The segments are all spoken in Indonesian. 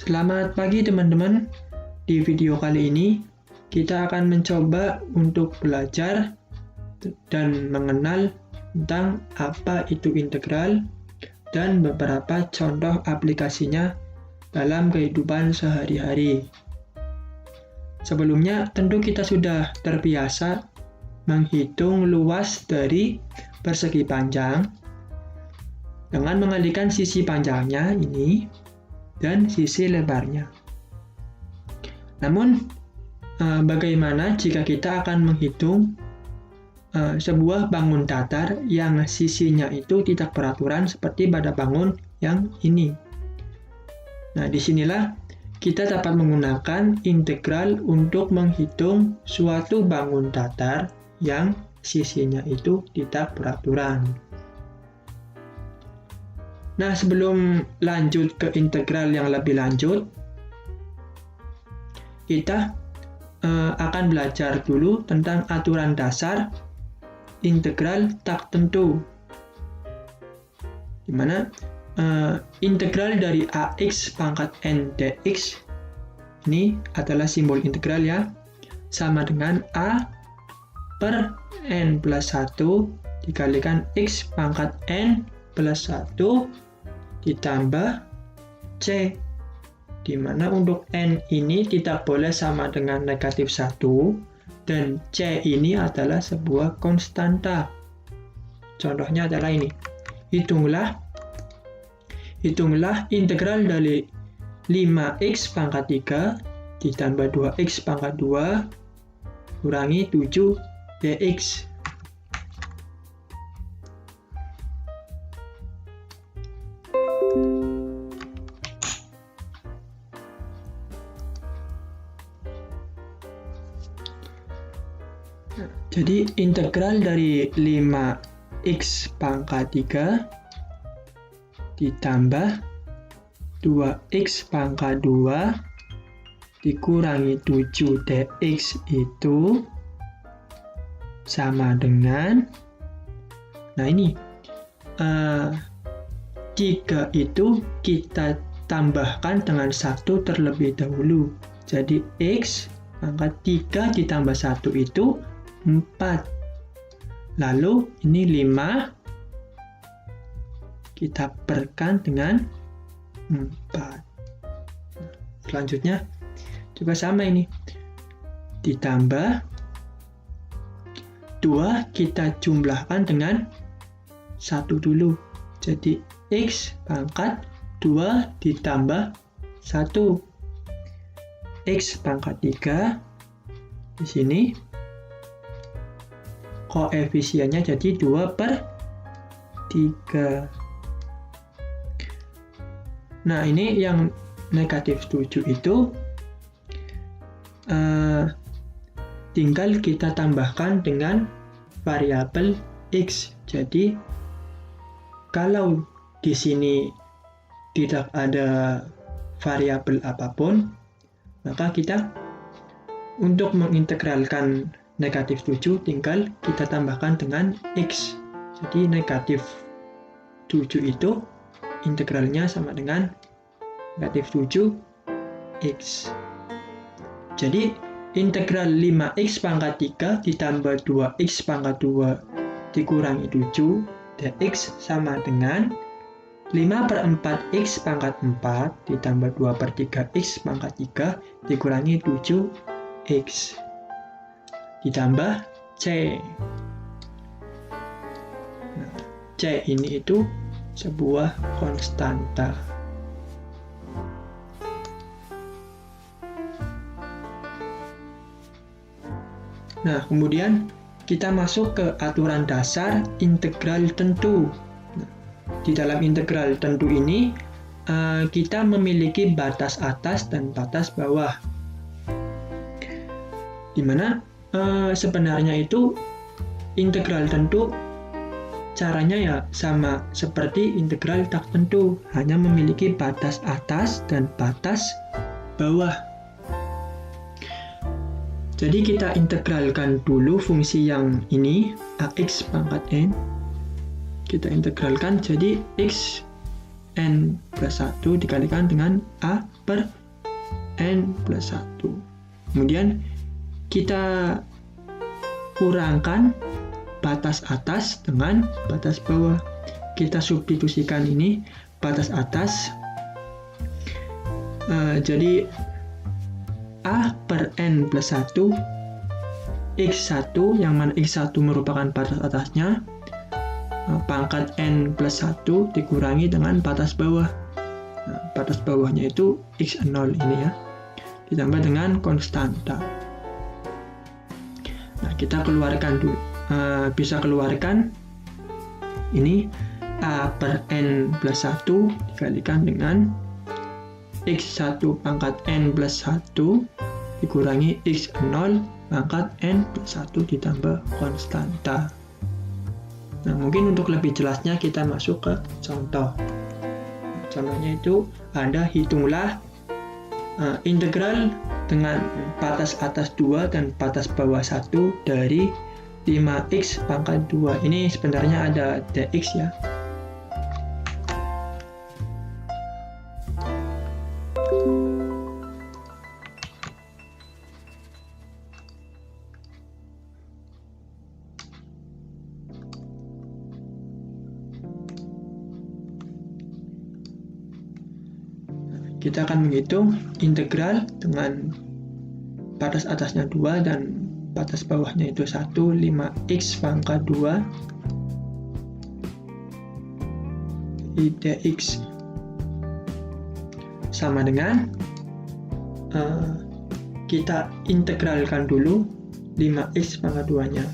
Selamat pagi teman-teman. Di video kali ini kita akan mencoba untuk belajar dan mengenal tentang apa itu integral dan beberapa contoh aplikasinya dalam kehidupan sehari-hari. Sebelumnya tentu kita sudah terbiasa menghitung luas dari persegi panjang dengan mengalihkan sisi panjangnya ini dan sisi lebarnya. Namun, bagaimana jika kita akan menghitung sebuah bangun datar yang sisinya itu tidak beraturan seperti pada bangun yang ini? Nah, disinilah kita dapat menggunakan integral untuk menghitung suatu bangun datar yang sisinya itu tidak beraturan. Nah, sebelum lanjut ke integral yang lebih lanjut, kita akan belajar dulu tentang aturan dasar integral tak tentu. Di mana integral dari ax pangkat n dx ini adalah simbol integral ya, sama dengan a per n plus 1 dikalikan x pangkat n plus 1 ditambah c, di mana untuk n ini tidak boleh sama dengan negatif 1 dan c ini adalah sebuah konstanta. Contohnya adalah ini. Hitunglah integral dari 5x pangkat 3 ditambah 2x pangkat 2 kurangi 7 dx. Jadi integral dari 5x pangkat 3 ditambah 2x pangkat 2 dikurangi 7 dx itu sama dengan, nah ini 3 itu kita tambahkan dengan 1 terlebih dahulu. Jadi x pangkat 3 ditambah 1 itu 4. Lalu ini 5 kita perkan dengan 4. Selanjutnya juga sama ini. Ditambah 2 kita jumlahkan dengan 1 dulu. Jadi x pangkat 2 ditambah 1. X pangkat 3 di sini koefisiennya jadi 2 per 3. Nah, ini yang negatif 7 itu tinggal kita tambahkan dengan variabel x. Jadi, kalau di sini tidak ada variabel apapun, maka kita untuk mengintegralkan negatif 7 tinggal kita tambahkan dengan x. Jadi negatif 7 itu integralnya sama dengan negatif 7x. Jadi integral 5x pangkat 3 ditambah 2x pangkat 2 dikurangi 7 dx sama dengan 5 per 4x pangkat 4 ditambah 2 per 3x pangkat 3 dikurangi 7x ditambah c. Nah, c ini itu sebuah konstanta. Nah, kemudian kita masuk ke aturan dasar integral tentu. Nah, di dalam integral tentu ini kita memiliki batas atas dan batas bawah, di mana sebenarnya itu integral tentu caranya ya sama seperti integral tak tentu, hanya memiliki batas atas dan batas bawah. Jadi kita integralkan dulu fungsi yang ini ax pangkat n, kita integralkan jadi x N plus 1 dikalikan dengan A per N plus 1. Kemudian kita kurangkan batas atas dengan batas bawah. Kita substitusikan ini batas atas. Jadi A per N plus 1 X1, yang mana X1 merupakan batas atasnya, pangkat N plus 1 dikurangi dengan batas bawah. Batas bawahnya itu X0 ini ya, ditambah dengan konstanta. Nah, kita keluarkan dulu. Bisa keluarkan ini A per N plus 1 dikalikan dengan X1 pangkat N plus 1 dikurangi X0 pangkat N plus 1 ditambah konstanta. Nah, mungkin untuk lebih jelasnya kita masuk ke contoh. Contohnya itu Anda hitunglah integral dengan batas atas 2 dan batas bawah 1 dari 5x pangkat 2. Ini sebenarnya ada dx ya. Kita akan menghitung integral dengan batas atasnya 2 dan batas bawahnya itu 1, 5x pangkat 2 dx sama dengan kita integralkan dulu 5x pangkat 2 nya.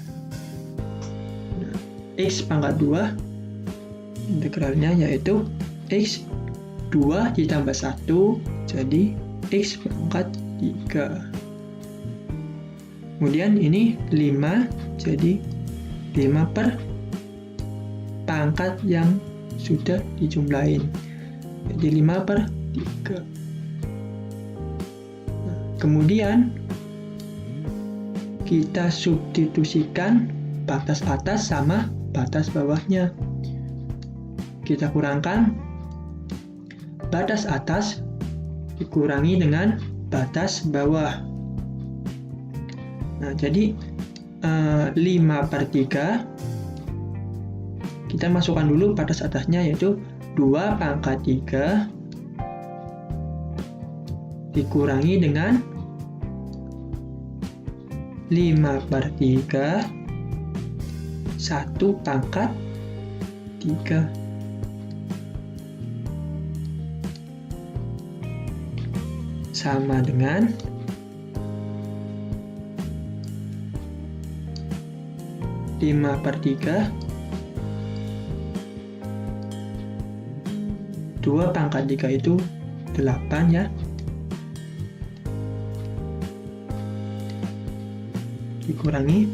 Nah, x pangkat 2 integralnya yaitu x 2 ditambah 1 jadi x pangkat 3. Kemudian ini 5 jadi 5 per pangkat yang sudah dijumlahin. Jadi 5 per 3. Nah, kemudian kita substitusikan batas atas sama batas bawahnya. Kita kurangkan batas atas dikurangi dengan batas bawah. Nah, jadi 5 per 3 kita masukkan dulu batas atasnya yaitu 2 pangkat 3 dikurangi dengan 5 per 3 1 pangkat 3. Sama dengan 5 per 3 2 pangkat 3 itu 8 ya, dikurangi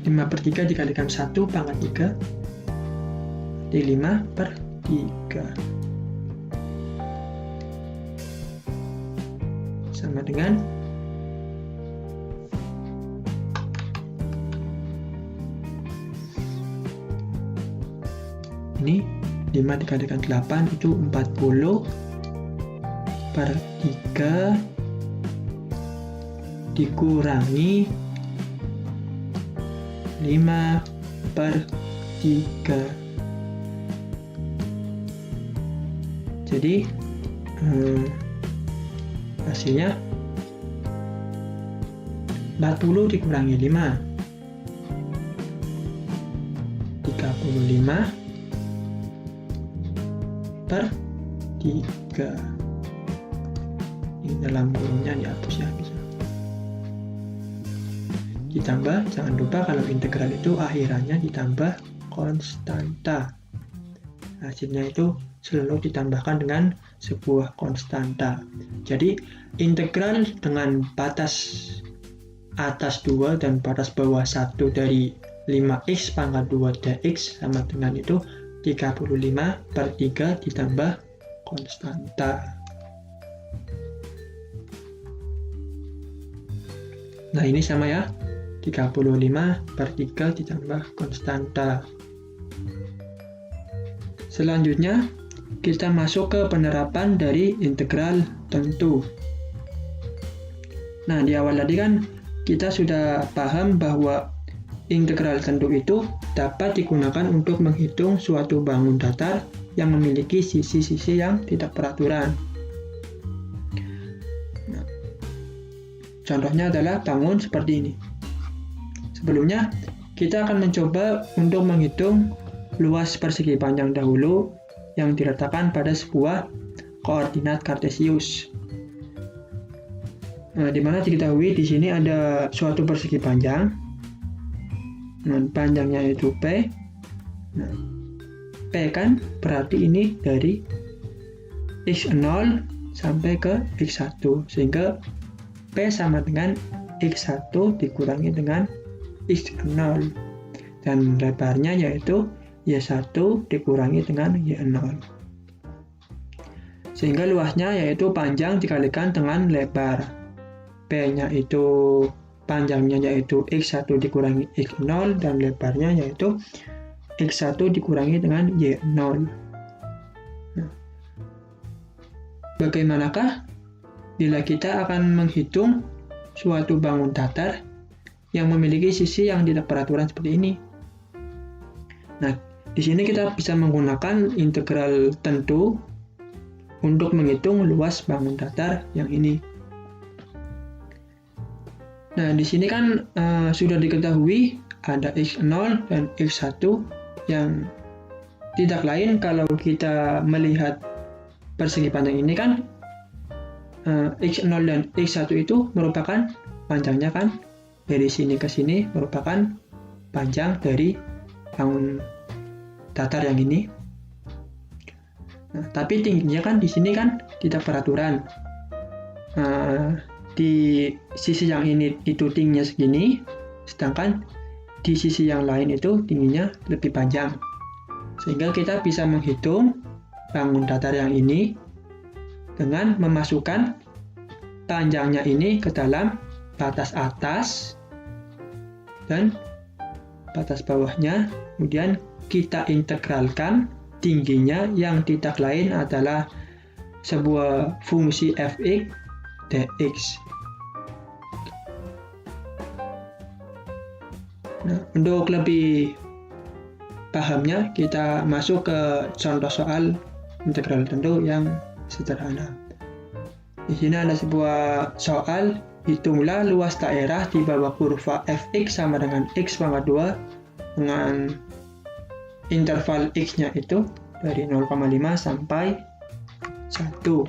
5 per 3 dikalikan 1 pangkat 3 di 5 per 3 sama dengan ini 5 dikalikan 8 itu 40 per 3 dikurangi 5 per 3. Jadi hasilnya 40 dikurangi 5 35 per 3. Ini dalam kurungnya dihapus ya, bisa ditambah. Jangan lupa kalau integral itu akhirannya ditambah konstanta. Hasilnya itu selalu ditambahkan dengan sebuah konstanta. Jadi integral dengan batas atas 2 dan batas bawah 1 dari 5x pangkat 2 dx sama dengan itu 35 per 3 ditambah konstanta. Nah, ini sama ya, 35 per 3 ditambah konstanta. Selanjutnya, kita masuk ke penerapan dari integral tentu. Nah, di awal tadi kan kita sudah paham bahwa integral tentu itu dapat digunakan untuk menghitung suatu bangun datar yang memiliki sisi-sisi yang tidak beraturan. Nah, contohnya adalah bangun seperti ini. Sebelumnya, kita akan mencoba untuk menghitung luas persegi panjang dahulu yang diletakkan pada sebuah koordinat kartesius. Nah, di mana diketahui di sini ada suatu persegi panjang. Nah, panjangnya itu P. Nah, P kan berarti ini dari X0 sampai ke X1, sehingga P sama dengan X1 dikurangi dengan X0, dan lebarnya yaitu Y1 dikurangi dengan Y0, sehingga luasnya yaitu panjang dikalikan dengan lebar. P-nya itu panjangnya yaitu X1 dikurangi X0, dan lebarnya yaitu X1 dikurangi dengan Y0. Nah, bagaimanakah bila kita akan menghitung suatu bangun datar yang memiliki sisi yang tidak beraturan seperti ini? Nah, di sini kita bisa menggunakan integral tentu untuk menghitung luas bangun datar yang ini. Nah, di sini kan sudah diketahui ada X0 dan X1 yang tidak lain kalau kita melihat persegi panjang ini kan X0 dan X1 itu merupakan panjangnya kan dari sini ke sini merupakan panjang dari bangun datar yang ini. Nah, tapi tingginya kan di sini kan tidak beraturan. Di sisi yang ini itu tingginya segini, sedangkan di sisi yang lain itu tingginya lebih panjang. Sehingga kita bisa menghitung bangun datar yang ini dengan memasukkan panjangnya ini ke dalam batas atas dan batas bawahnya, kemudian kita integralkan tingginya yang tidak lain adalah sebuah fungsi fx dx. Nah, untuk lebih pahamnya kita masuk ke contoh soal integral tentu yang sederhana. Di sini ada sebuah soal, hitunglah luas daerah di bawah kurva fx sama dengan x pangkat 2 dengan interval x-nya itu dari 0,5 sampai 1.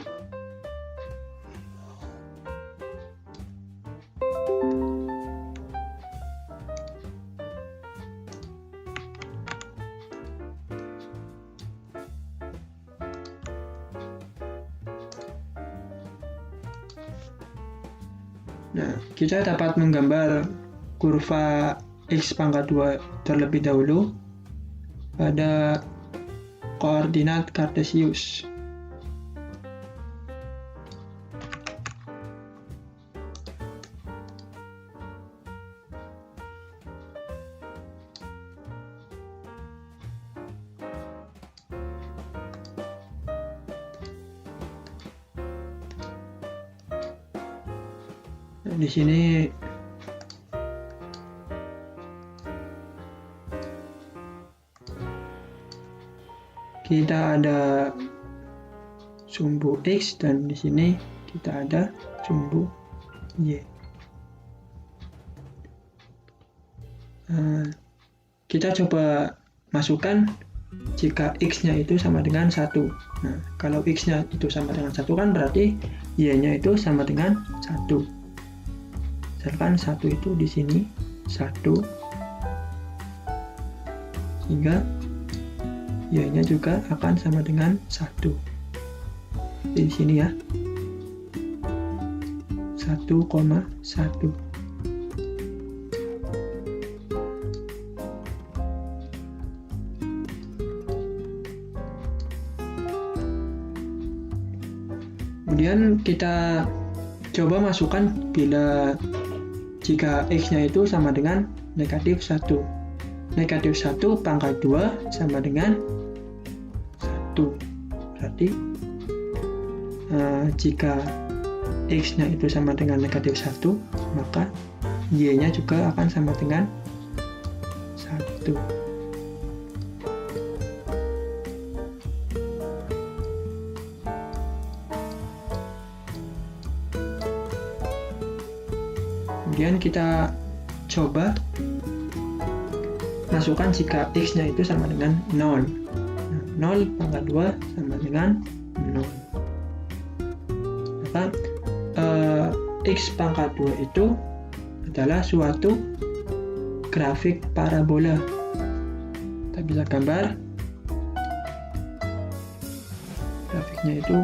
Nah, kita dapat menggambar kurva x pangkat 2 terlebih dahulu pada koordinat kartesius. Di sini kita ada sumbu X dan di sini kita ada sumbu Y. Kita coba masukkan jika X-nya itu sama dengan 1. Nah, kalau X-nya itu sama dengan 1 kan berarti Y-nya itu sama dengan 1. Misalkan 1 itu di sini 1, sehingga Y-nya juga akan sama dengan 1. Di sini ya, 1,1. Kemudian kita coba masukkan bila jika X-nya itu sama dengan negatif 1. Negatif 1 pangkat 2 sama dengan Berarti jika X-nya itu sama dengan negatif 1, maka Y-nya juga akan sama dengan 1. Kemudian kita coba masukkan jika X-nya itu sama dengan 0. Nah, 0 pangkat 2 sama dengan 0. Maka X pangkat 2 itu adalah suatu grafik parabola. Kita bisa gambar grafiknya itu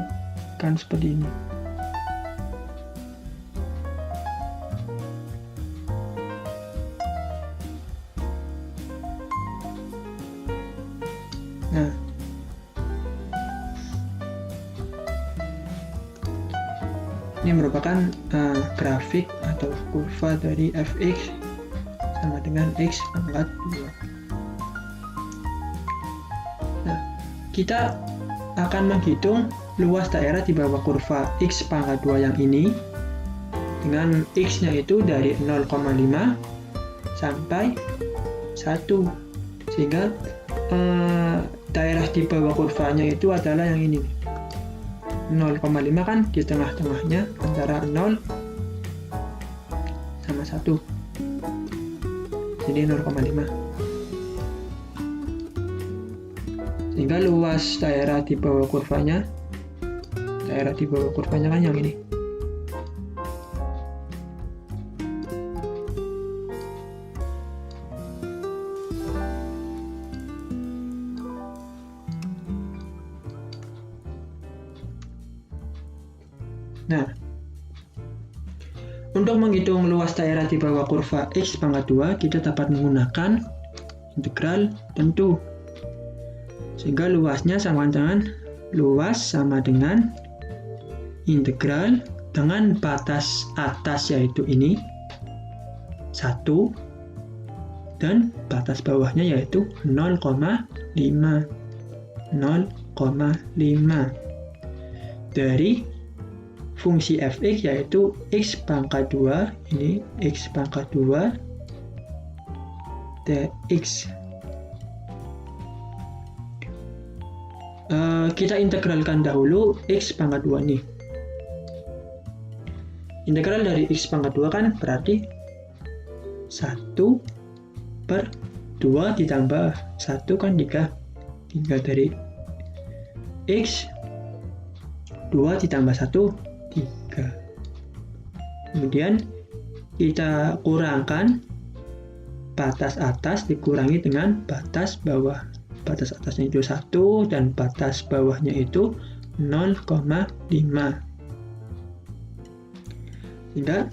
kan seperti ini. Nah, ini merupakan grafik atau kurva dari fx sama dengan x pangkat 2. Nah, kita akan menghitung luas daerah di bawah kurva x pangkat 2 yang ini dengan x-nya itu dari 0,5 sampai 1, sehingga daerah di bawah kurvanya itu adalah yang ini. 0,5 kan di tengah-tengahnya antara 0 sama 1. Jadi 0,5. Sehingga luas daerah di bawah kurvanya kan yang ini. Nah, untuk menghitung luas daerah di bawah kurva x pangkat 2, kita dapat menggunakan integral tentu. Sehingga luasnya sama dengan integral dengan batas atas yaitu ini 1 dan batas bawahnya yaitu 0,5 dari fungsi fx yaitu x pangkat 2, ini x pangkat 2 dx. Kita integralkan dahulu x pangkat 2 nih. Integral dari x pangkat 2 kan berarti 1/2 ditambah 1 kan 3 dari x 2 ditambah 1 3. Kemudian kita kurangkan batas atas dikurangi dengan batas bawah. Batas atasnya itu 1 dan batas bawahnya itu 0,5. Sehingga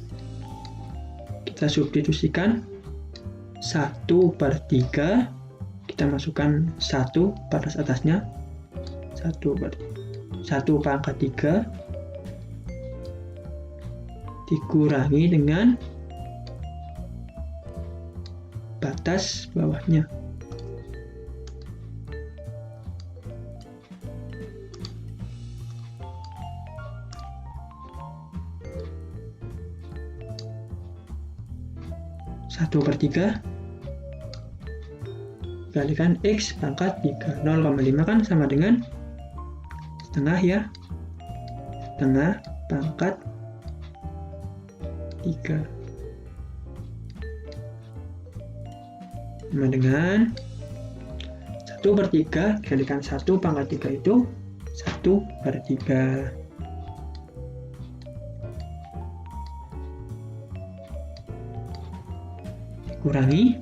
kita substitusikan 1/3, kita masukkan 1 batas atasnya 1 pangkat 3 dikurangi dengan batas bawahnya. Satu per 3 kalikan x pangkat 3. 0,5 kan sama dengan setengah ya. Setengah pangkat 3 sama dengan 1/3 dikalikan 1 pangkat 3 itu 1/3. Kurangi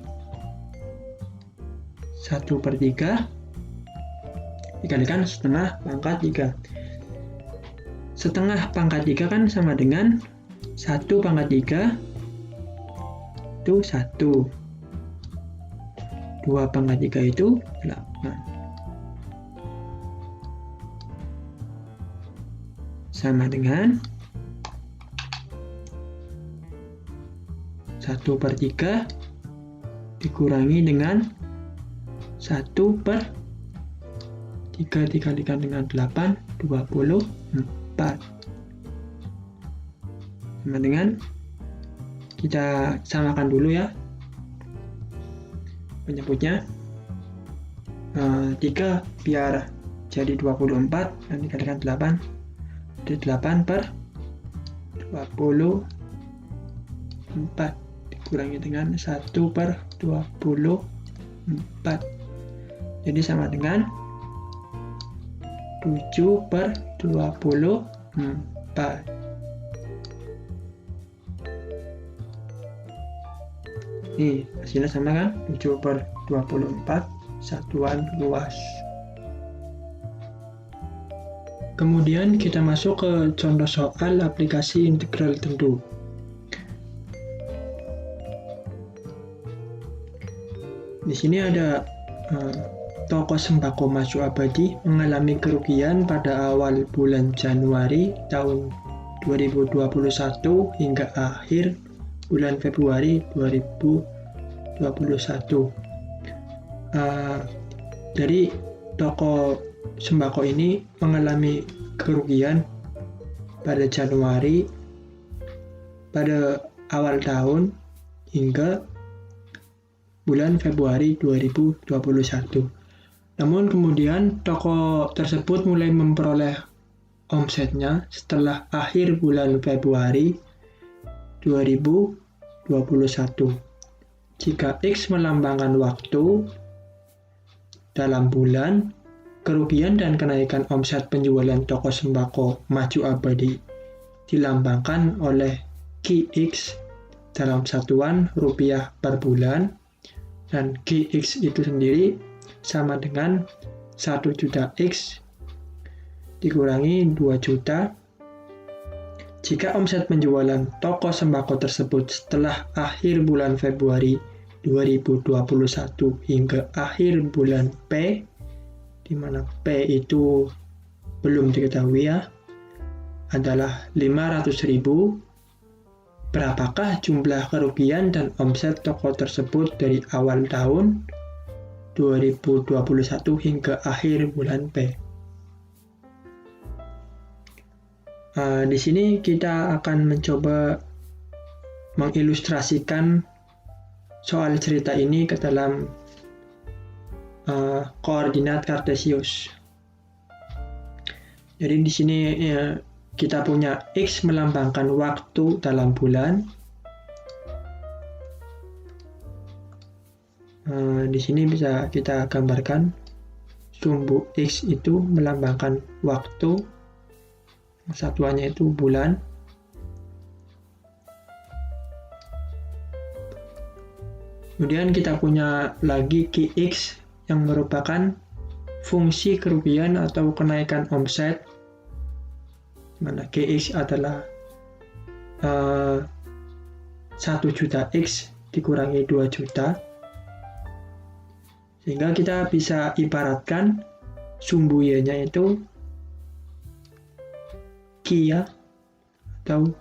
1/3 dikalikan setengah pangkat 3. Setengah pangkat 3 kan sama dengan 1 pangkat 3 itu 1. 2 pangkat 3 itu 8. Sama dengan 1/3 dikurangi dengan 1/3. 3 dikalikan dengan 8, 24. Sama dengan, kita samakan dulu ya penyebutnya. 3 biar jadi 24 dan dikalikan 8, jadi 8 per 24 dikurangi dengan 1 per 24, jadi sama dengan 7 per 24. Nih, hasilnya sama kan? 7 per 24 satuan luas. Kemudian kita masuk ke contoh soal aplikasi integral tentu. Di sini ada toko sembako Maju Abadi mengalami kerugian pada awal bulan Januari tahun 2021 hingga akhir bulan Februari 2021. Jadi toko sembako ini mengalami kerugian pada Januari, pada awal tahun hingga bulan Februari 2021. Namun kemudian toko tersebut mulai memperoleh omsetnya setelah akhir bulan Februari 2021. Jika X melambangkan waktu dalam bulan, kerugian dan kenaikan omset penjualan toko sembako Maju Abadi dilambangkan oleh QX dalam satuan rupiah per bulan, dan QX itu sendiri sama dengan 1 juta X dikurangi 2 juta. Jika omset penjualan toko sembako tersebut setelah akhir bulan Februari 2021 hingga akhir bulan P, di mana P itu belum diketahui ya, adalah 500.000, berapakah jumlah kerugian dan omset toko tersebut dari awal tahun 2021 hingga akhir bulan P? Di sini kita akan mencoba mengilustrasikan soal cerita ini ke dalam koordinat kartesius. Jadi di sini kita punya X melambangkan waktu dalam bulan. Di sini bisa kita gambarkan sumbu X itu melambangkan waktu, satuannya itu bulan. Kemudian kita punya lagi QX yang merupakan fungsi kerugian atau kenaikan omset, mana QX adalah 1 juta X dikurangi 2 juta, sehingga kita bisa ibaratkan sumbu Y-nya itu Q ya, atau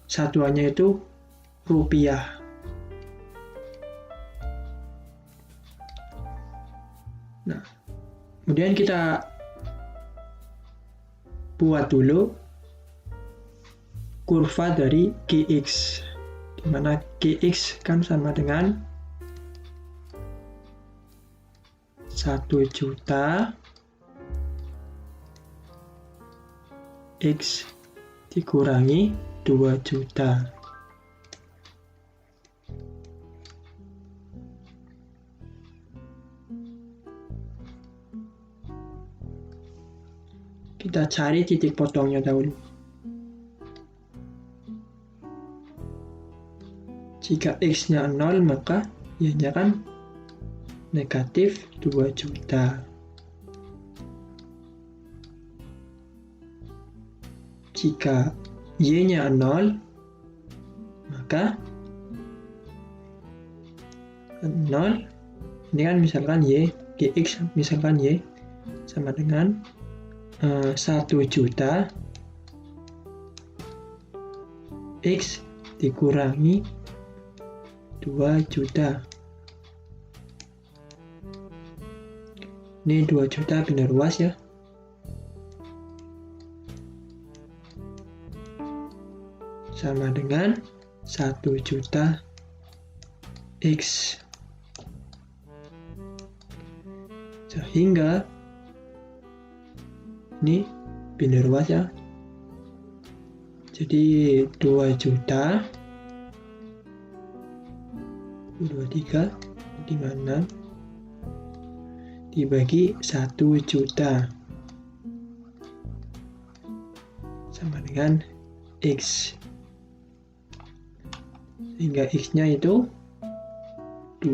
satuannya itu rupiah. Nah, kemudian kita buat dulu kurva dari QX, di mana QX kan sama dengan 1 juta X dikurangi 2 juta. Kita cari titik potongnya dahulu. Jika X-nya 0, maka Y-nya kan negatif 2 juta. Jika Y-nya 0, maka 0, ini kan misalkan Y, GX misalkan Y sama dengan 1 juta X dikurangi 2 juta. Ini 2 juta biner luas ya. Sama dengan 1 juta X. Sehingga ini biner luas ya. Jadi 2 juta 23 56 dibagi 1 juta sama dengan X. Sehingga X-nya itu 2.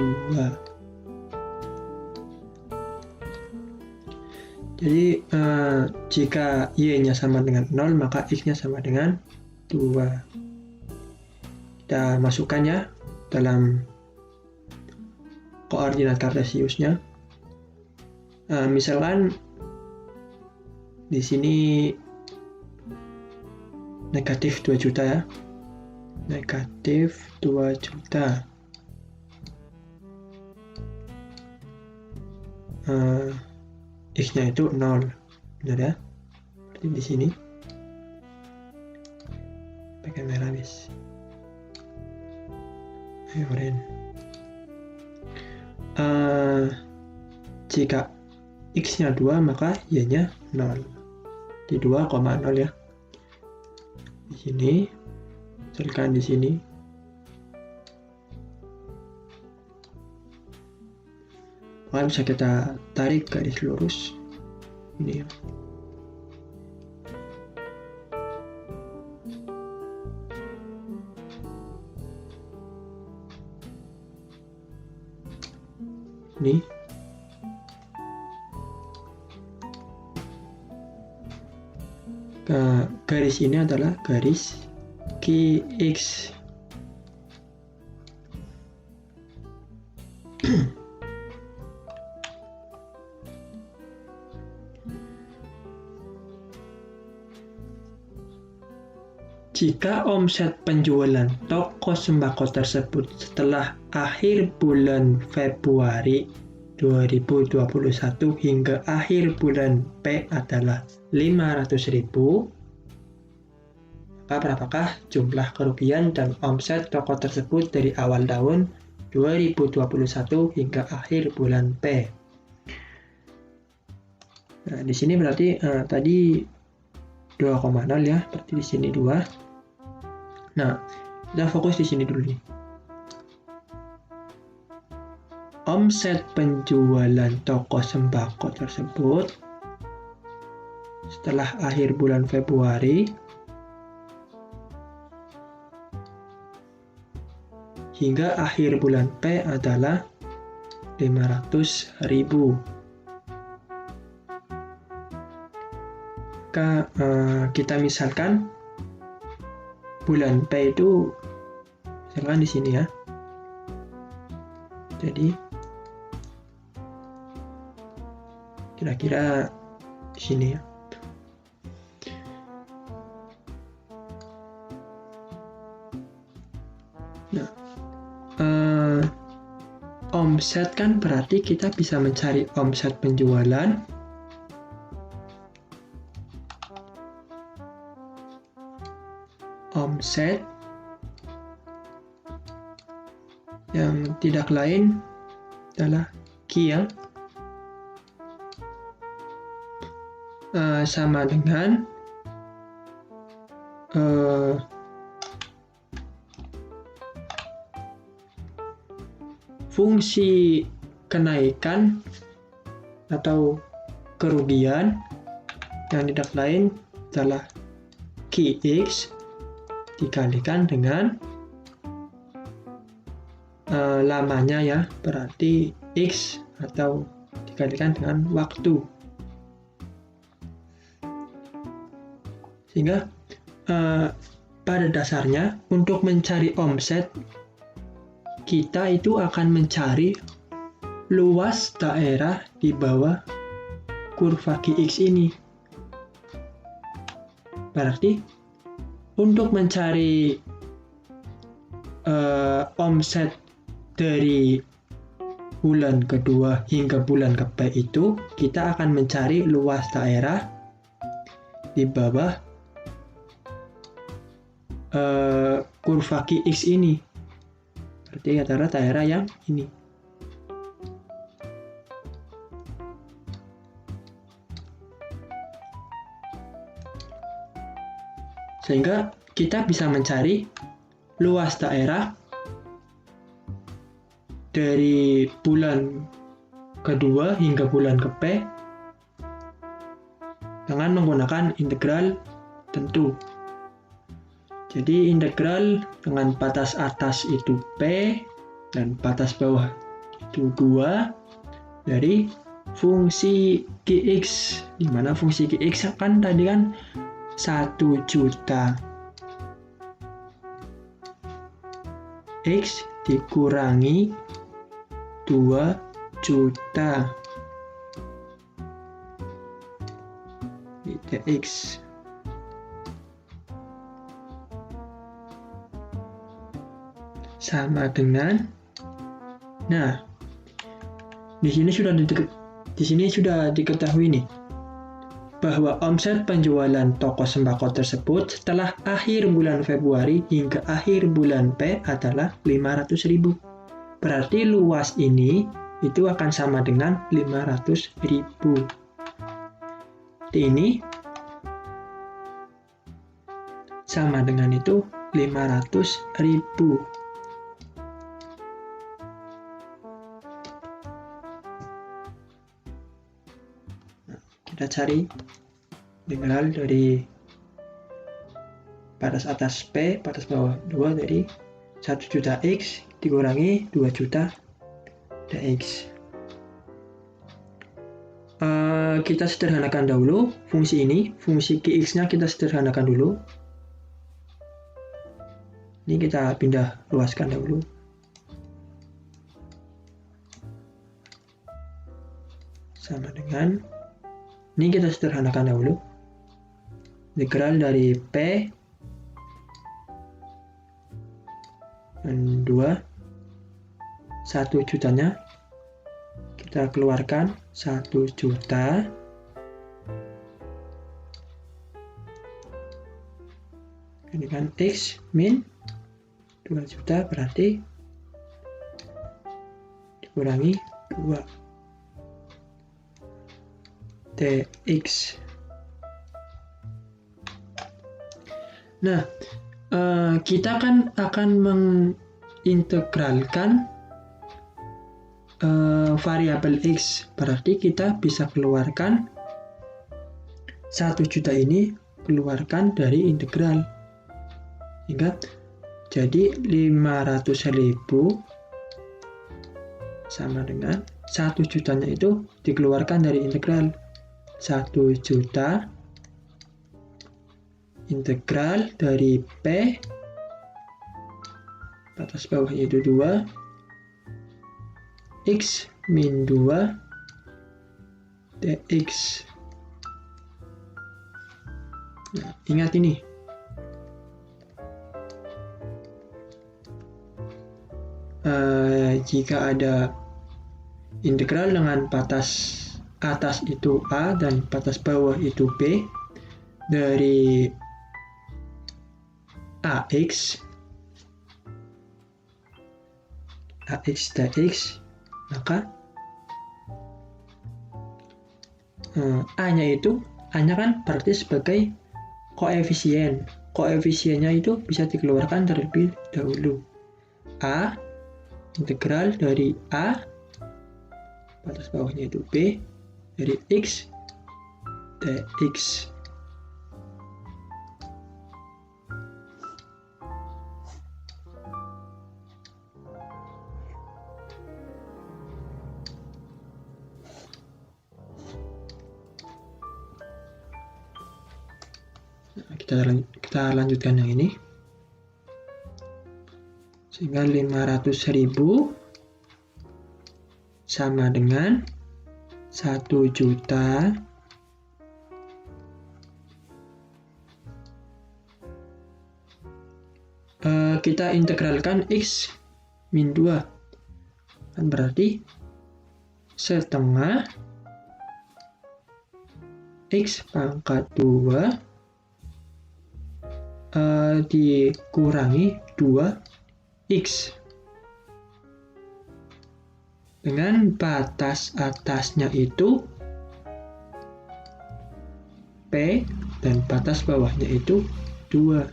Jadi jika Y-nya sama dengan 0, maka X-nya sama dengan 2. Kita masukkan ya dalam koordinat kartesiusnya. Misalkan di sini negatif 2 juta ya. Negatif 2 juta. X-nya itu 0. Benar ya? Berarti di sini pakai merah bis. Ayo keren. Jika X-nya 2, maka Y-nya 0. Di 2,0 ya. Di sini, misalkan di sini. Maka bisa kita tarik garis lurus. Ini ya. Ini. Garis ini adalah garis QX. Jika omset penjualan toko sembako tersebut setelah akhir bulan Februari 2021 hingga akhir bulan P adalah 500.000, maka berapakah jumlah kerugian dan omset toko tersebut dari awal tahun 2021 hingga akhir bulan P? Nah, di sini berarti tadi 2,0 ya, berarti di sini 2. Nah, kita fokus di sini dulu nih. Omset penjualan toko sembako tersebut setelah akhir bulan Februari hingga akhir bulan P adalah 500.000. Kita misalkan bulan P itu misalkan di sini ya. Jadi kira-kira di sini ya. Nah, omset kan berarti kita bisa mencari omset penjualan yang tidak lain adalah Q yang sama dengan fungsi kenaikan atau kerugian yang tidak lain adalah QX dikalikan dengan lamanya ya, berarti X atau dikalikan dengan waktu. Sehingga pada dasarnya untuk mencari omset kita itu akan mencari luas daerah di bawah kurva QX ini. Berarti untuk mencari omset dari bulan kedua hingga bulan ke P itu kita akan mencari luas daerah di bawah kurva QX ini. Berarti adalah daerah yang ini. Sehingga kita bisa mencari luas daerah dari bulan kedua hingga bulan ke P dengan menggunakan integral tentu. Jadi integral dengan batas atas itu P dan batas bawah itu 2 dari fungsi Qx, di mana fungsi Qx kan tadi kan 1 juta X dikurangi 2 juta dx. Sama dengan, nah di sini sudah diketahui nih bahwa omset penjualan toko sembako tersebut setelah akhir bulan Februari hingga akhir bulan P adalah 500.000. Berarti luas ini itu akan sama dengan 500.000. Ini sama dengan itu 500.000. Kita cari integral dari batas atas P, batas bawah 2 dari 1 juta X dikurangi 2 juta dx. Kita sederhanakan dahulu fungsi ini, fungsi Qx-nya kita sederhanakan dulu. Ini kita pindah luaskan dahulu. Sama dengan, ini kita sederhanakan dahulu. Integral dari P dan 2, 1 jutanya kita keluarkan 1 juta ini kan X min 2 juta berarti dikurangi 2 dx. Nah, kita kan akan mengintegralkan variabel X, berarti kita bisa keluarkan 1 juta ini keluarkan dari integral. Ingat, jadi 500.000 sama dengan 1 jutanya itu dikeluarkan dari integral. 1 juta integral dari P batas bawahnya itu 2 X min 2 dx. Nah, ingat ini. Jika ada integral dengan batas atas itu A dan batas bawah itu B dari AX dx, maka A-nya kan berarti sebagai koefisien. Koefisiennya itu bisa dikeluarkan terlebih dahulu. A integral dari A batas bawahnya itu B dari X dx. Kita lanjutkan yang ini. Sehingga 500.000 sama dengan 1 juta kita integralkan X min 2 kan berarti setengah X pangkat 2 dikurangi 2X. Dengan batas atasnya itu P dan batas bawahnya itu 2.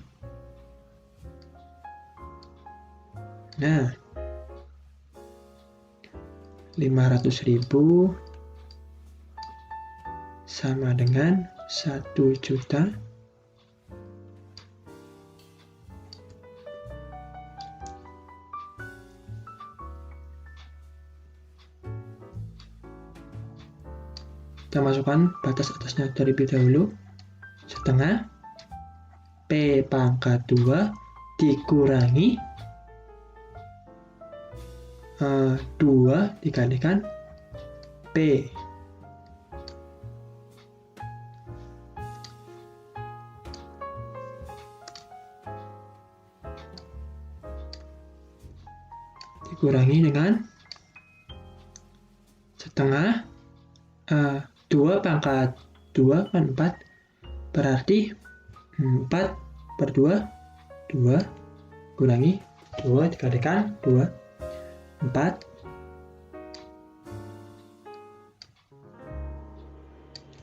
Nah, 500.000 sama dengan 1 juta. Kita masukkan batas atasnya terlebih dahulu, setengah P pangkat 2 dikurangi 2 dikalikan P. Dikurangi dengan setengah 2 pangkat 2 kan 4, berarti 4 per 2, 2 kurangi 2 dikalikan 2, 4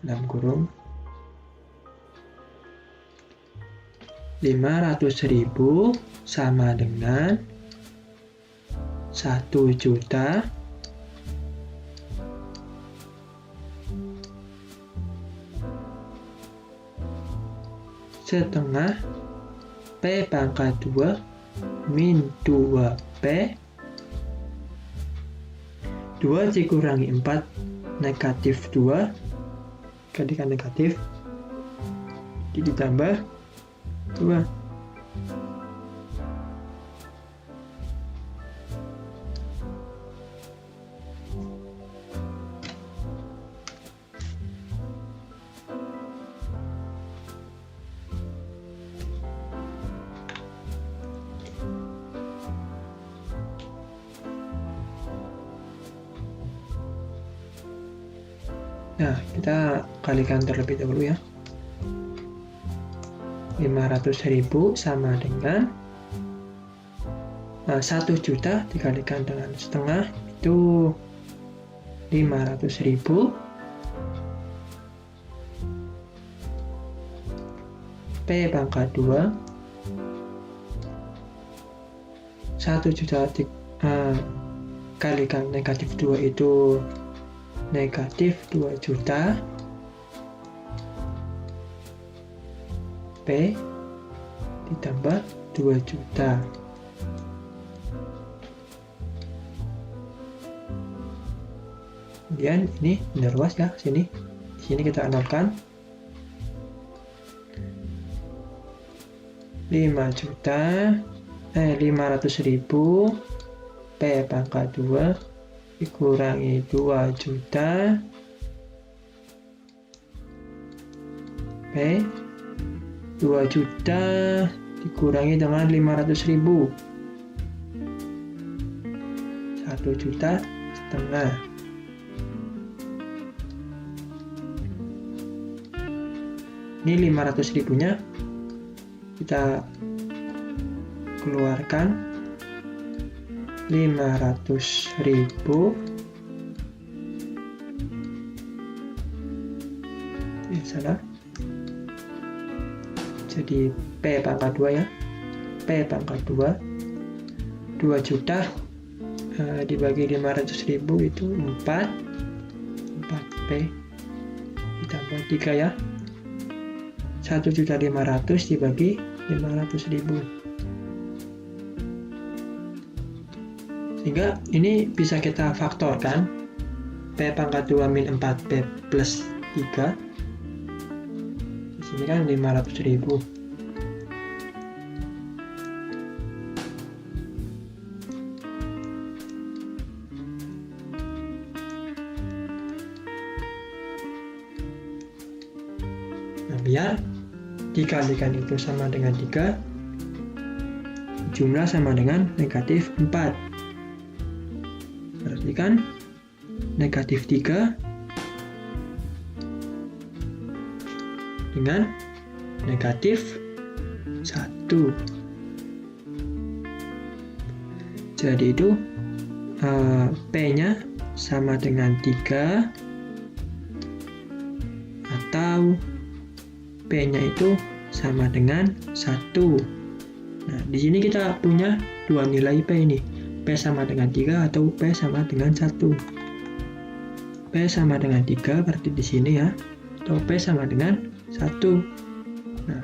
dalam kurung 500.000 sama dengan 1 juta setengah P pangkat 2 min 2P. 2 dikurangi 4 negatif 2 kalikan negatif ditambah 2. Nah, kita kalikan terlebih dahulu ya. 500.000 sama dengan 1 juta dikalikan dengan setengah itu 500.000 P pangkat 2 1 juta kalikan negatif 2 itu negatif 2 juta P ditambah 2 juta. Kemudian ini benar luas ya, sini. Di sini kita nolkan 500.000 P pangkat 2 dikurangi 2 juta P 2 juta dikurangi dengan 500.000 1 juta setengah. Ini 500.000 nya kita keluarkan 500.000 salah, jadi P pangkat 2 ya, P pangkat 2 2 juta dibagi 500.000 itu 4P ditambah 3 ya, 1.500.000 dibagi 500.000. Sehingga ini bisa kita faktorkan P pangkat 2 min 4P plus 3. Di sini kan 500.000. Nah, biar dikalikan itu sama dengan 3, jumlah sama dengan negatif 4. Berarti kan negatif 3 dengan negatif 1. Jadi itu P-nya sama dengan 3 atau P-nya itu sama dengan 1. Nah, di sini kita punya dua nilai P ini. P sama dengan 3 atau P sama dengan 1. P sama dengan 3 berarti di sini ya. Atau P sama dengan 1. Nah,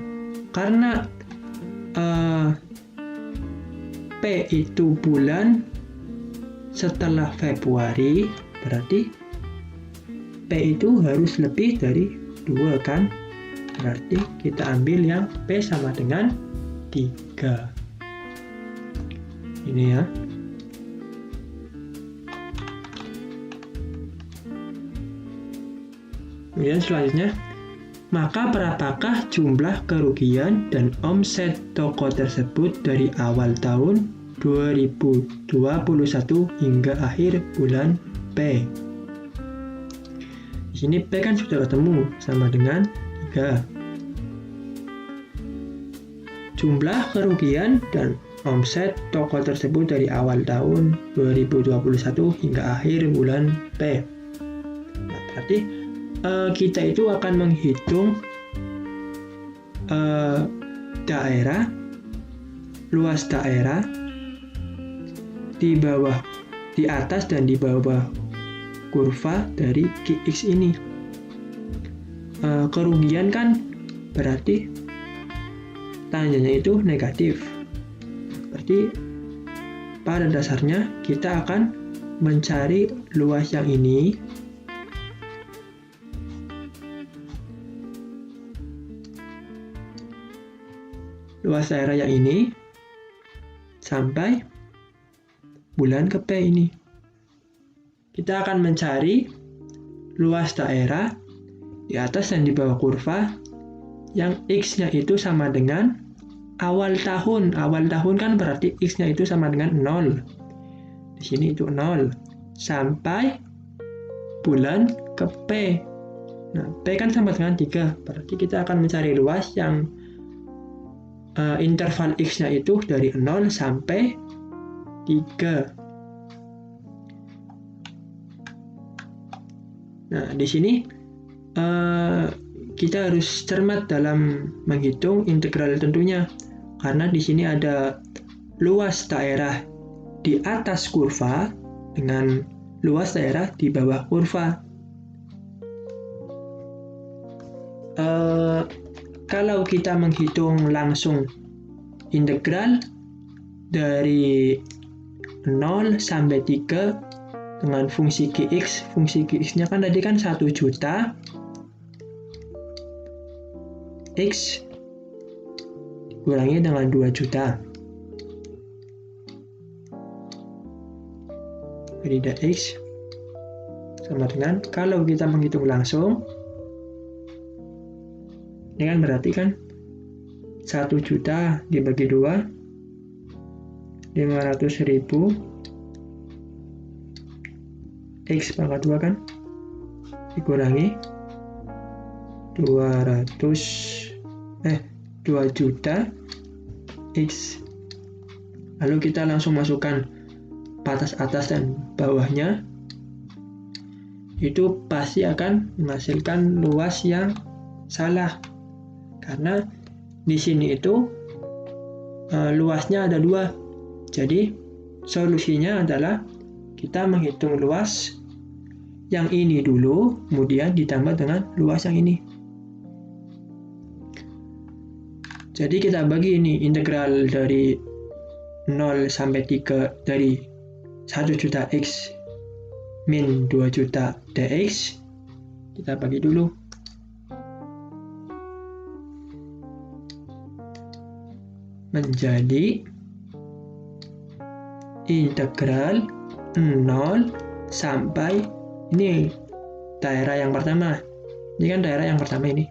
karena P itu bulan setelah Februari, berarti P itu harus lebih dari 2 kan? Berarti kita ambil yang P sama dengan 3. Ini ya. Kemudian selanjutnya, maka berapakah jumlah kerugian dan omset toko tersebut dari awal tahun 2021 hingga akhir bulan P? Di sini P kan sudah ketemu sama dengan 3. Jumlah kerugian dan omset toko tersebut dari awal tahun 2021 hingga akhir bulan P. Nah, berarti kita itu akan menghitung daerah, luas daerah di bawah, di atas dan di bawah kurva dari QX ini. Kerugian kan berarti tandanya itu negatif. Berarti pada dasarnya kita akan mencari luas yang ini luas daerah yang ini sampai bulan ke P ini. Kita akan mencari luas daerah di atas dan di bawah kurva yang X-nya itu sama dengan awal tahun. Awal tahun kan berarti X-nya itu sama dengan 0. Di sini itu 0 sampai bulan ke P. Nah, P kan sama dengan 3. Berarti kita akan mencari luas yang interval X-nya itu dari 0 sampai 3. Nah, di sini kita harus cermat dalam menghitung integral tentunya, karena di sini ada luas daerah di atas kurva dengan luas daerah di bawah kurva. Kalau kita menghitung langsung integral dari 0 sampai 3 dengan fungsi Gx nya kan tadi kan 1 juta X dikurangi dengan 2 juta. Jadi X sama dengan, kalau kita menghitung langsung, ini kan berarti kan 1 juta dibagi 2, 500.000 X pangkat 2 kan, dikurangi 2 juta X. Lalu kita langsung masukkan batas atas dan bawahnya, itu pasti akan menghasilkan luas yang salah. Karena di sini itu luasnya ada 2. Jadi solusinya adalah kita menghitung luas yang ini dulu, kemudian ditambah dengan luas yang ini. Jadi kita bagi ini integral dari 0 sampai 3 dari 1 juta X min 2 juta dx, kita bagi dulu. Menjadi integral 0 sampai, ini daerah yang pertama. Ini kan daerah yang pertama ini.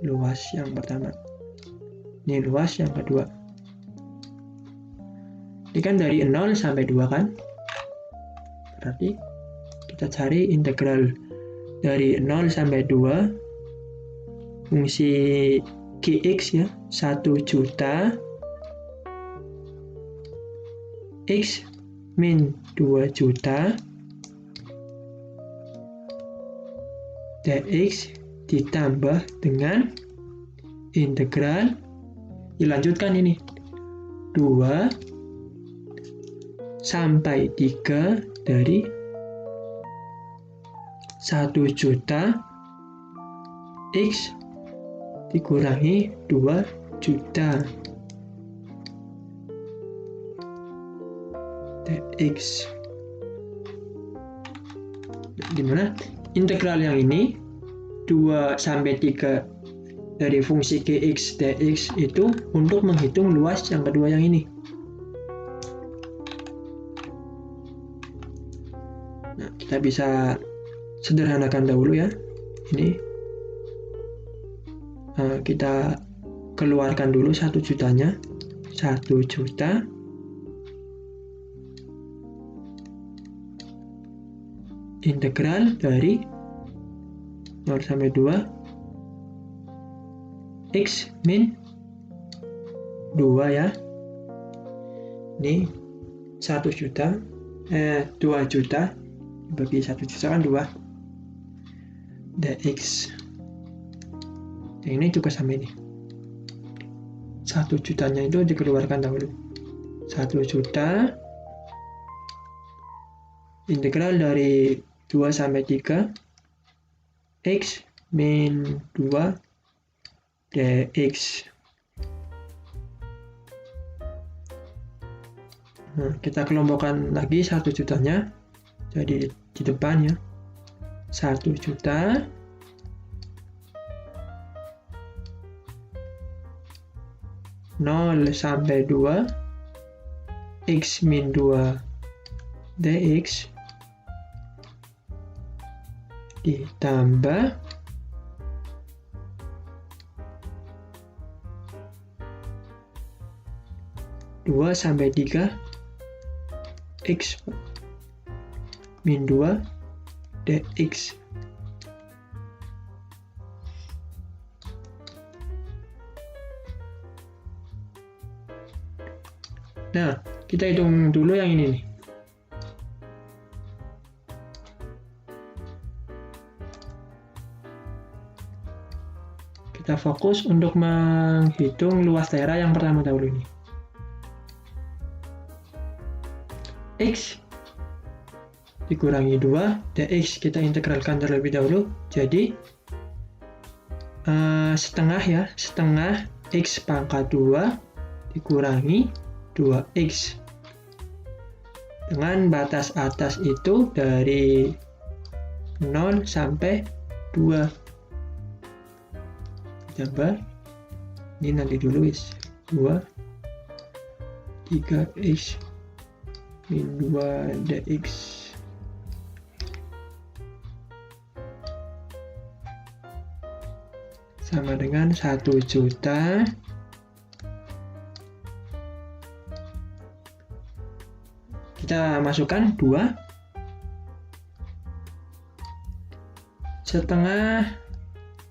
Luas yang pertama. Ini luas yang kedua. Ini kan dari 0 sampai 2 kan. Berarti kita cari integral dari 0 sampai 2 fungsi Gx ya, 1 juta X min 2 juta dx ditambah dengan integral, dilanjutkan ini 2 sampai 3 dari 1 juta X dikurangi 2 juta dx. Dimana integral yang ini 2 sampai 3 dari fungsi Gx dx itu untuk menghitung luas yang kedua yang ini. Nah, kita bisa sederhanakan dahulu ya. Ini kita keluarkan dulu 1 jutanya. 1 juta integral dari 0 sampai 2 X min 2 ya. Ini 1 juta 2 juta bagi 1 juta kan 2 dx. Yang ini juga sama ini. 1 jutanya itu dikeluarkan dahulu. 1 juta integral dari 2 sampai 3 X min 2 dx. Nah, kita kelompokkan lagi 1 jutanya jadi di depan ya. 1 juta (0 sampai 2) X min 2 dx ditambah 2 sampai 3 X min 2 dx. Nah, kita hitung dulu yang ini nih. Kita fokus untuk menghitung luas daerah yang pertama dahulu ini. X dikurangi 2 dx kita integralkan terlebih dahulu. Jadi setengah ya, setengah X pangkat 2 dikurangi 2x. Dengan batas atas itu dari 0 sampai 2. Coba ini nanti dulu is 2 3x min 2 dx sama dengan 1 juta kita masukkan 2 setengah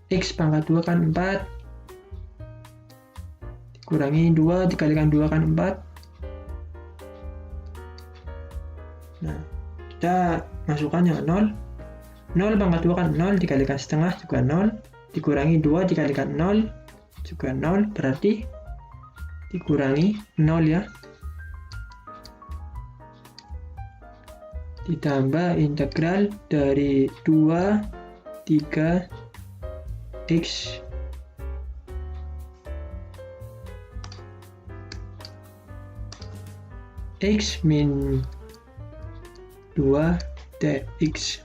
X pangkat 2 kan 4 dikurangi 2 dikalikan 2 kan 4. Nah, kita masukkan yang 0 pangkat 2 kan 0 dikalikan setengah juga 0 dikurangi 2 dikalikan 0 juga 0 berarti dikurangi 0 ya, ditambah integral dari 2 3 X X min 2 dx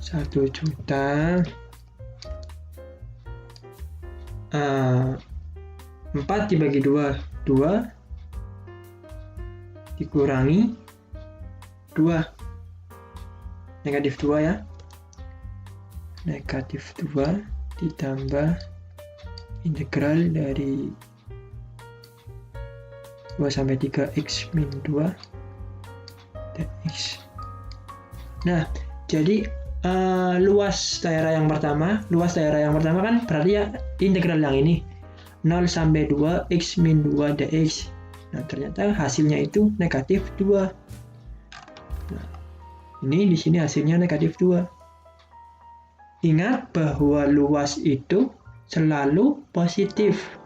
1 juta 4 dibagi 2 dikurangi 2 negatif 2 ya, negatif 2 ditambah integral dari 2 sampai 3 X min 2 dx. Nah, jadi luas daerah yang pertama kan berarti ya integral yang ini 0 sampai 2 X min 2 dx. Nah, ternyata hasilnya itu negatif 2. Nah, ini di sini hasilnya negatif 2. Ingat bahwa luas itu selalu positif.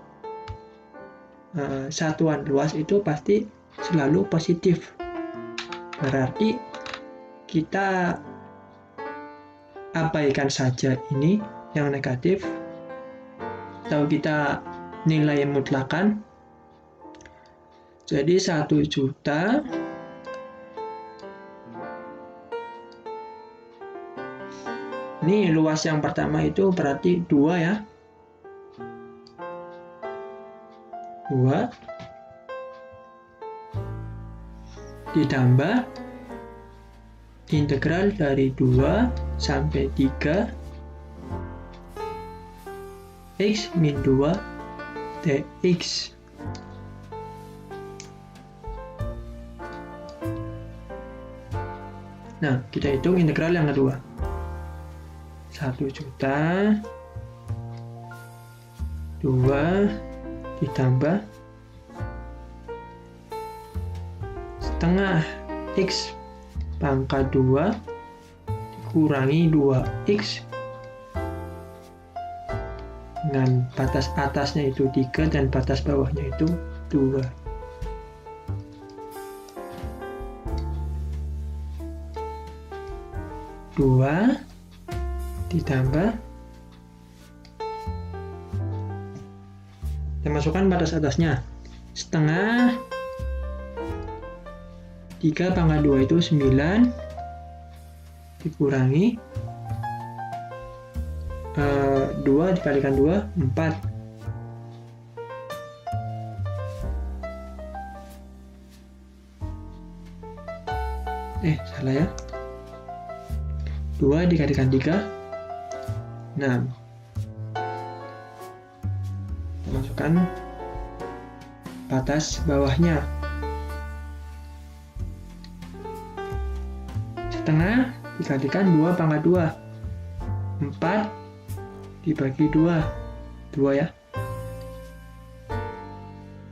Satuan luas itu pasti selalu positif. Berarti kita abaikan saja ini yang negatif, atau kita nilai mutlakan. Jadi 1 juta ini luas yang pertama itu berarti 2 ya. 2 ditambah integral dari 2 sampai 3 X min 2 dx. Nah, kita hitung integral yang kedua. 1 juta 2 ditambah setengah X pangkat 2 dikurangi 2X dengan batas atasnya itu 3 dan batas bawahnya itu 2. Ditambah kita masukkan batas atasnya setengah 3 pangkat 2 itu 9 dikurangi 2 dikalikan 2 4. Salah ya, 2 dikalikan 3 6. Kita masukkan batas bawahnya setengah dikalikan 2 pangkat 2 4 dibagi 2 ya,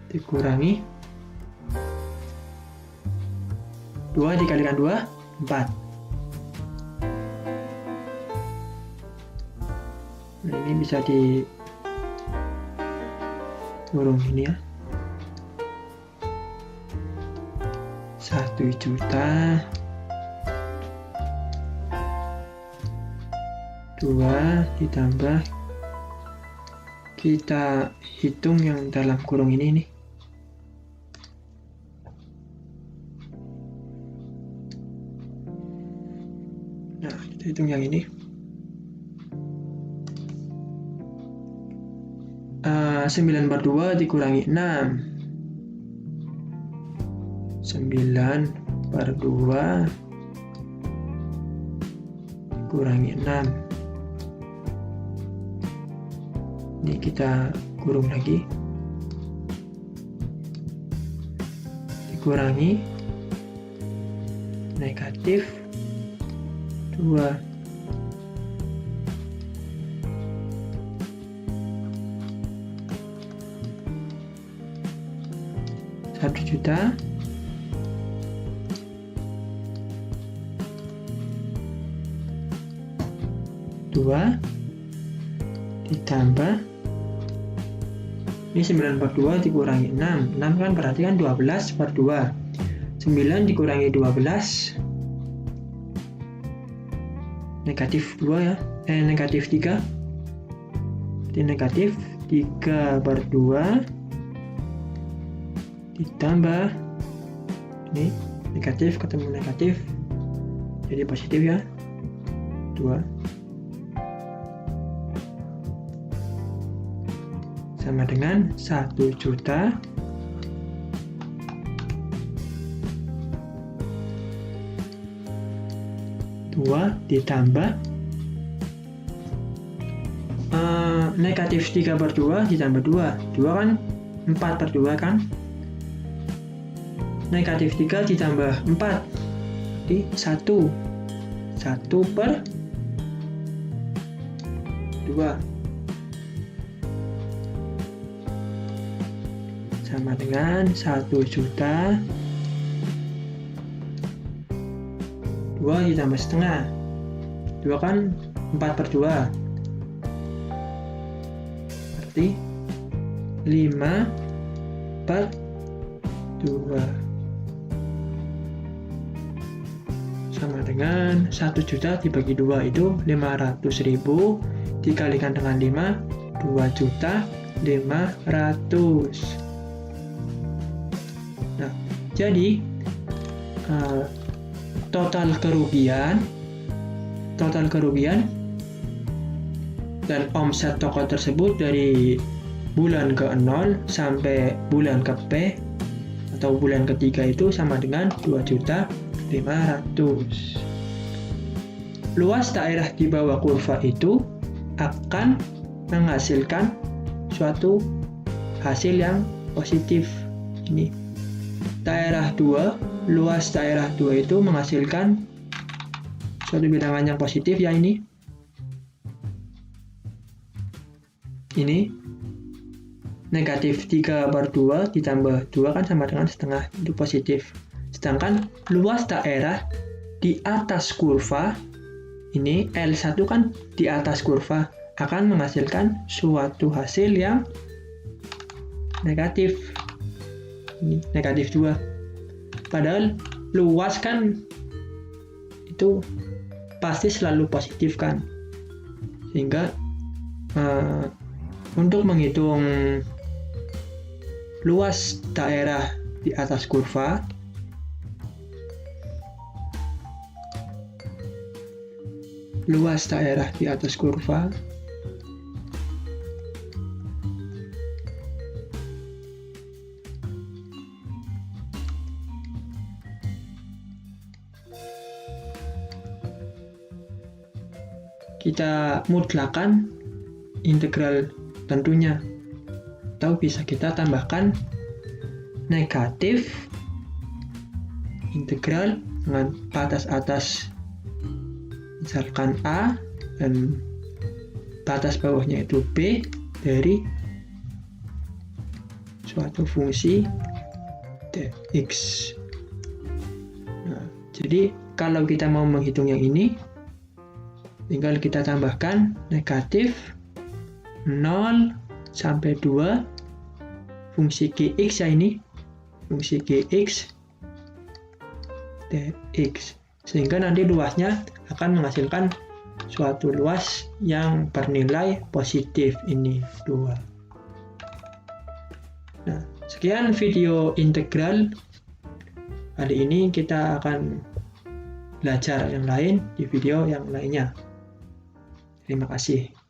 dikurangi 2 dikalikan 2 4. Nah, ini bisa di kurung ini ya. 1 juta 2 ditambah, kita hitung yang dalam kurung ini nih. Nah, kita hitung yang ini. 9 per 2 dikurangi 6. 9 per 2 dikurangi 6. Ini kita kurung lagi. Dikurangi negatif 2. 1 juta 2 ditambah ini 9 per 2 dikurangi 6 kan berarti kan 12 per 2. 9 dikurangi 12 negatif 2 ya, negatif 3. Jadi negatif 3 per 2 ditambah ini negatif ketemu negatif jadi positif ya, 2 sama dengan 1 juta 2 ditambah negatif 3 per 2 ditambah 2 kan 4 per 2 kan, negatif 3 ditambah 4. Jadi 1. 1 per 2. Sama dengan 1 juta. 2 ditambah setengah. 2 kan 4 per 2. Berarti 5 per 2. Sama dengan 1 juta dibagi 2 itu 500.000 dikalikan dengan 5, 2.500.000. Nah, jadi total kerugian dan omset toko tersebut dari bulan ke-0 sampai bulan ke-P atau bulan ketiga itu sama dengan 2.500.000. Luas daerah di bawah kurva itu akan menghasilkan suatu hasil yang positif. Ini daerah 2, luas daerah 2 itu menghasilkan suatu bilangan yang positif ya ini. Ini negatif 3 per 2 ditambah 2 kan sama dengan setengah, itu positif. Sedangkan luas daerah di atas kurva, ini L1 kan di atas kurva, akan menghasilkan suatu hasil yang negatif. Ini negatif 2. Padahal luas kan itu pasti selalu positif kan. Sehingga untuk menghitung luas daerah di atas kurva, kita mutlakkan integral tentunya, atau bisa kita tambahkan negatif integral dengan batas atas misalkan A dan batas bawahnya itu B dari suatu fungsi dx. Nah, jadi kalau kita mau menghitung yang ini, tinggal kita tambahkan negatif 0 sampai 2 fungsi gx ya, ini fungsi gx dx, sehingga nanti luasnya akan menghasilkan suatu luas yang bernilai positif, ini 2. Nah, sekian video integral. Kali ini kita akan belajar yang lain di video yang lainnya. Terima kasih.